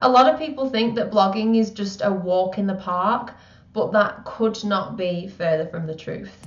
A lot of people think that blogging is just a walk in the park, but that could not be further from the truth.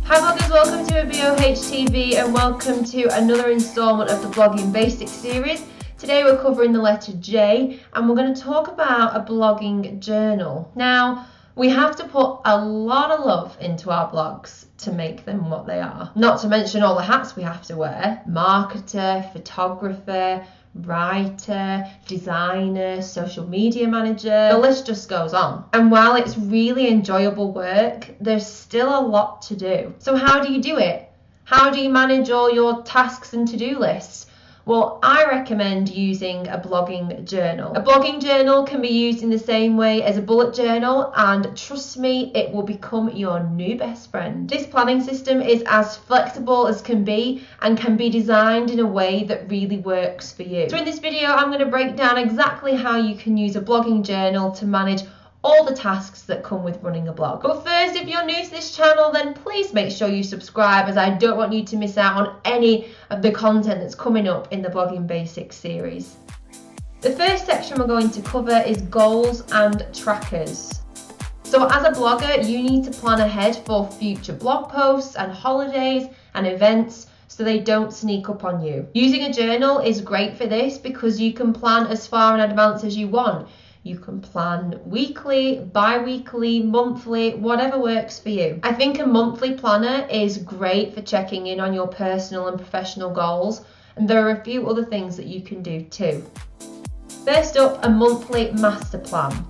Hi bloggers, welcome to a BOHTV and welcome to another instalment of the Blogging Basics series. Today we're covering the letter J and we're going to talk about a blogging journal. Now, we have to put a lot of love into our blogs to make them what they are. Not to mention all the hats we have to wear: marketer, photographer, writer, designer, social media manager, the list just goes on. And while it's really enjoyable work, there's still a lot to do. So how do you do it? How do you manage all your tasks and to-do lists? Well, I recommend using a blogging journal. A blogging journal can be used in the same way as a bullet journal, and trust me, it will become your new best friend. This planning system is as flexible as can be and can be designed in a way that really works for you. So in this video, I'm going to break down exactly how you can use a blogging journal to manage all the tasks that come with running a blog. But first, if you're new to this channel, then please make sure you subscribe, as I don't want you to miss out on any of the content that's coming up in the Blogging Basics series. The first section we're going to cover is goals and trackers. So as a blogger, you need to plan ahead for future blog posts and holidays and events so they don't sneak up on you. Using a journal is great for this because you can plan as far in advance as you want. You can plan weekly, bi-weekly, monthly, whatever works for you. I think a monthly planner is great for checking in on your personal and professional goals, and there are a few other things that you can do too. First up, a monthly master plan.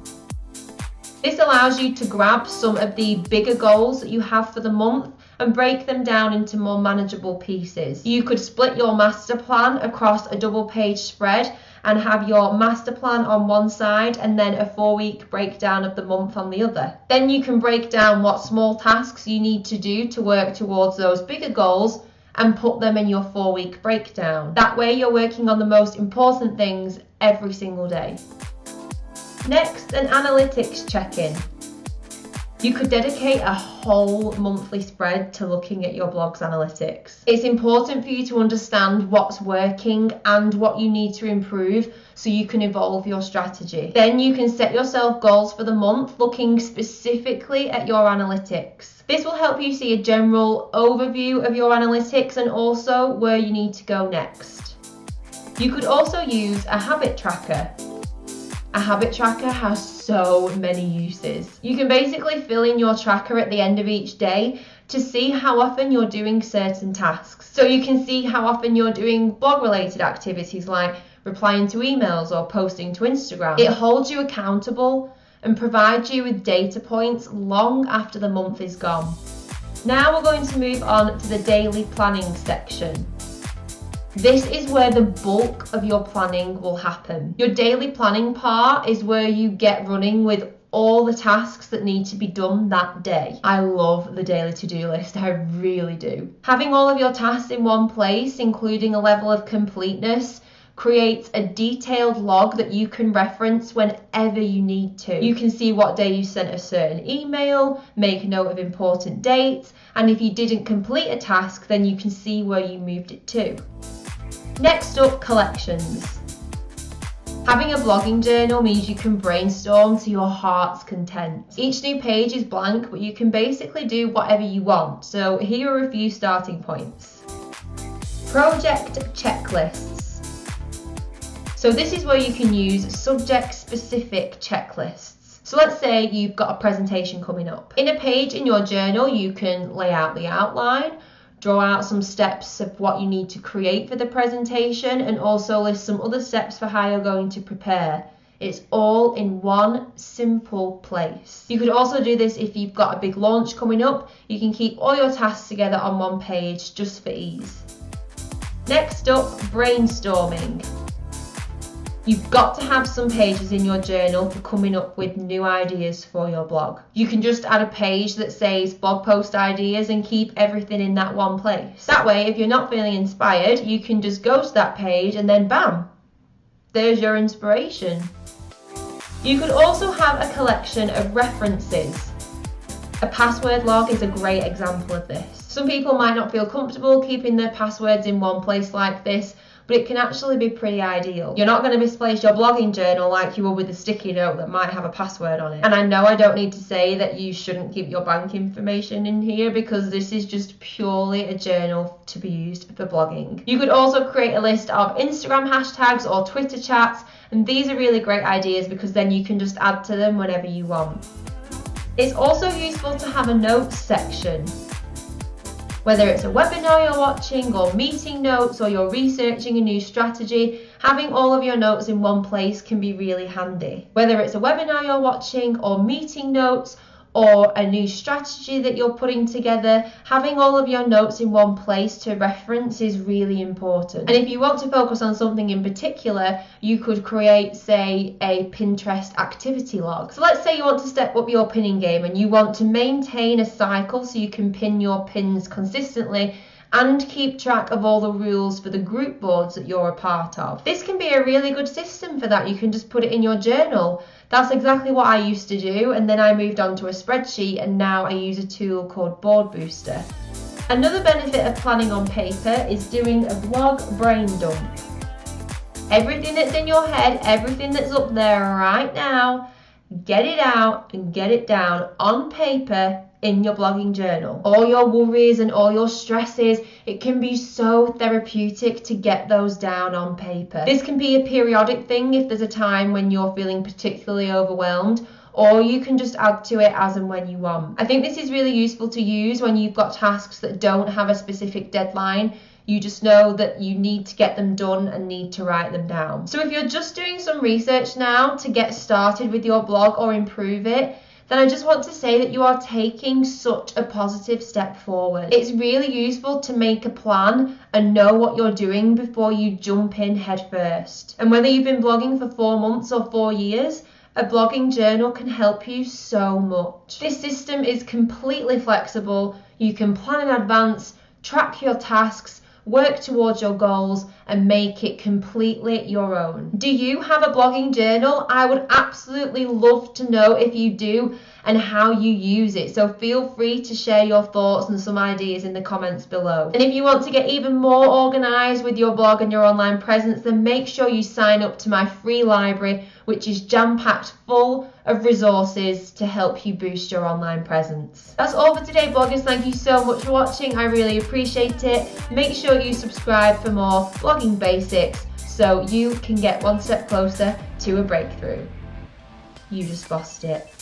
This allows you to grab some of the bigger goals that you have for the month and break them down into more manageable pieces. You could split your master plan across a double-page spread and have your master plan on one side and then a 4-week breakdown of the month on the other. Then you can break down what small tasks you need to do to work towards those bigger goals and put them in your 4-week breakdown. That way you're working on the most important things every single day. Next, an analytics check-in. You could dedicate a whole monthly spread to looking at your blog's analytics. It's important for you to understand what's working and what you need to improve so you can evolve your strategy. Then you can set yourself goals for the month looking specifically at your analytics. This will help you see a general overview of your analytics and also where you need to go next. You could also use a habit tracker. A habit tracker has so many uses. You can basically fill in your tracker at the end of each day to see how often you're doing certain tasks. So you can see how often you're doing blog-related activities like replying to emails or posting to Instagram. It holds you accountable and provides you with data points long after the month is gone. Now we're going to move on to the daily planning section. This is where the bulk of your planning will happen. Your daily planning part is where you get running with all the tasks that need to be done that day. I love the daily to-do list, I really do. Having all of your tasks in one place, including a level of completeness, creates a detailed log that you can reference whenever you need to. You can see what day you sent a certain email, make note of important dates, and if you didn't complete a task, then you can see where you moved it to. Next up, collections. Having a blogging journal means you can brainstorm to your heart's content. Each new page is blank, but you can basically do whatever you want. So here are a few starting points. Project checklists. So this is where you can use subject-specific checklists. So let's say you've got a presentation coming up. In a page in your journal, you can lay out the outline, draw out some steps of what you need to create for the presentation, and also list some other steps for how you're going to prepare. It's all in one simple place. You could also do this if you've got a big launch coming up. You can keep all your tasks together on one page just for ease. Next up, brainstorming. You've got to have some pages in your journal for coming up with new ideas for your blog. You can just add a page that says blog post ideas and keep everything in that one place. That way, if you're not feeling inspired, you can just go to that page and then bam, there's your inspiration. You could also have a collection of references. A password log is a great example of this. Some people might not feel comfortable keeping their passwords in one place like this, but it can actually be pretty ideal. You're not going to misplace your blogging journal like you would with a sticky note that might have a password on it. And I know I don't need to say that you shouldn't keep your bank information in here, because this is just purely a journal to be used for blogging. You could also create a list of Instagram hashtags or Twitter chats, and these are really great ideas because then you can just add to them whenever you want. It's also useful to have a notes section. Whether it's a webinar you're watching or meeting notes or you're researching a new strategy, having all of your notes in one place can be really handy. Whether it's a webinar you're watching or meeting notes or a new strategy that you're putting together, having all of your notes in one place to reference is really important. And if you want to focus on something in particular, you could create, say, a Pinterest activity log. So let's say you want to step up your pinning game and you want to maintain a cycle so you can pin your pins consistently and keep track of all the rules for the group boards that you're a part of. This can be a really good system for that. You can just put it in your journal. That's exactly what I used to do, and then I moved on to a spreadsheet, and now I use a tool called Board Booster. Another benefit of planning on paper is doing a blog brain dump. Everything that's in your head, everything that's up there right now, get it out and get it down on paper in your blogging journal. All your worries and all your stresses, it can be so therapeutic to get those down on paper. This can be a periodic thing if there's a time when you're feeling particularly overwhelmed, or you can just add to it as and when you want. I think this is really useful to use when you've got tasks that don't have a specific deadline. You just know that you need to get them done and need to write them down. So if you're just doing some research now to get started with your blog or improve it, then I just want to say that you are taking such a positive step forward. It's really useful to make a plan and know what you're doing before you jump in head first. And whether you've been blogging for 4 months or 4 years, a blogging journal can help you so much. This system is completely flexible. You can plan in advance, track your tasks, work towards your goals, and make it completely your own. Do you have a blogging journal? I would absolutely love to know if you do and how you use it. So feel free to share your thoughts and some ideas in the comments below. And if you want to get even more organized with your blog and your online presence, then make sure you sign up to my free library, which is jam-packed full of resources to help you boost your online presence. That's all for today, bloggers. Thank you so much for watching. I really appreciate it. Make sure you subscribe for more blogging basics so you can get one step closer to a breakthrough. You just bossed it.